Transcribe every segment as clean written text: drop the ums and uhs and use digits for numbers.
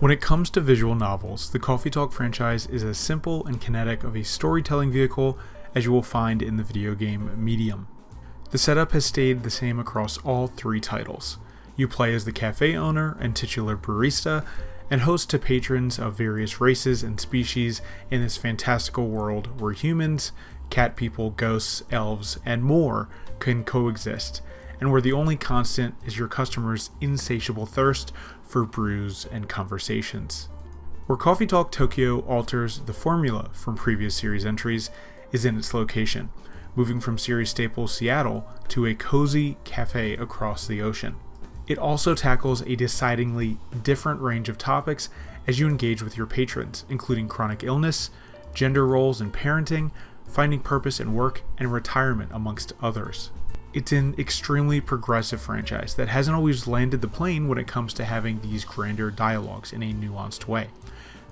When it comes to visual novels, the Coffee Talk franchise is as simple and kinetic of a storytelling vehicle as you will find in the video game medium. The setup has stayed the same across all three titles. You play as the cafe owner and titular barista, and host to patrons of various races and species in this fantastical world where humans, cat people, ghosts, elves, and more can coexist, and where the only constant is your customers' insatiable thirst for brews and conversations. Where Coffee Talk Tokyo alters the formula from previous series entries is in its location, moving from series staple Seattle to a cozy cafe across the ocean. It also tackles a decidedly different range of topics as you engage with your patrons, including chronic illness, gender roles and parenting, finding purpose in work, and retirement, amongst others. It's an extremely progressive franchise that hasn't always landed the plane when it comes to having these grander dialogues in a nuanced way.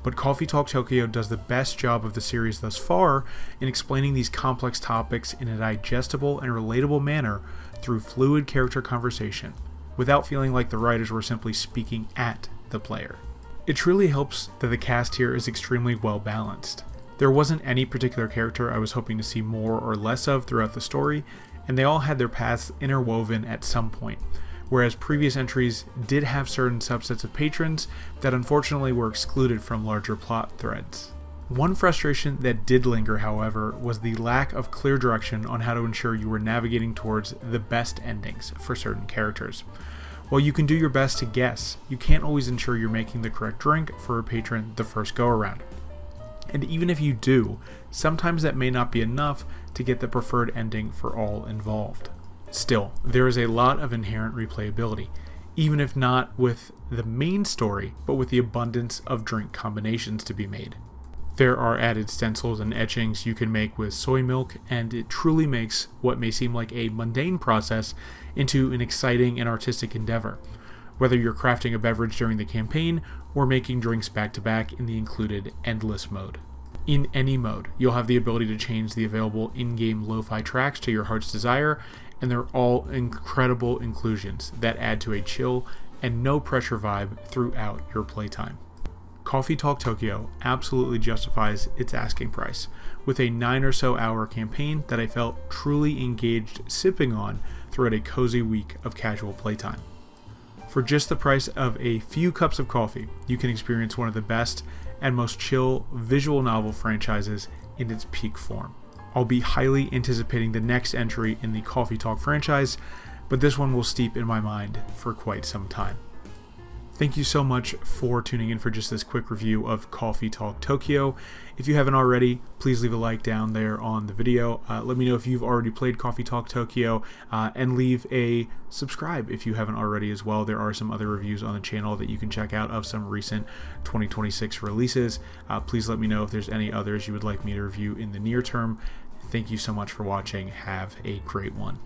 But Coffee Talk Tokyo does the best job of the series thus far in explaining these complex topics in a digestible and relatable manner through fluid character conversation, without feeling like the writers were simply speaking at the player. It truly helps that the cast here is extremely well balanced. There wasn't any particular character I was hoping to see more or less of throughout the story, and they all had their paths interwoven at some point, whereas previous entries did have certain subsets of patrons that unfortunately were excluded from larger plot threads. One frustration that did linger, however, was the lack of clear direction on how to ensure you were navigating towards the best endings for certain characters. While you can do your best to guess, you can't always ensure you're making the correct drink for a patron the first go around. And even if you do, sometimes that may not be enough to get the preferred ending for all involved. Still, there is a lot of inherent replayability, even if not with the main story, but with the abundance of drink combinations to be made. There are added stencils and etchings you can make with soy milk, and it truly makes what may seem like a mundane process into an exciting and artistic endeavor, whether you're crafting a beverage during the campaign or making drinks back-to-back in the included Endless mode. In any mode, you'll have the ability to change the available in-game lo-fi tracks to your heart's desire, and they're all incredible inclusions that add to a chill and no-pressure vibe throughout your playtime. Coffee Talk Tokyo absolutely justifies its asking price, with a 9 or so hour campaign that I felt truly engaged sipping on throughout a cozy week of casual playtime. For just the price of a few cups of coffee, you can experience one of the best and most chill visual novel franchises in its peak form. I'll be highly anticipating the next entry in the Coffee Talk franchise, but this one will steep in my mind for quite some time. Thank you so much for tuning in for just this quick review of Coffee Talk Tokyo. If you haven't already, please leave a like down there on the video. Let me know if you've already played Coffee Talk Tokyo, and leave a subscribe if you haven't already as well. There are some other reviews on the channel that you can check out of some recent 2026 releases. Please let me know if there's any others you would like me to review in the near term. Thank you so much for watching. Have a great one.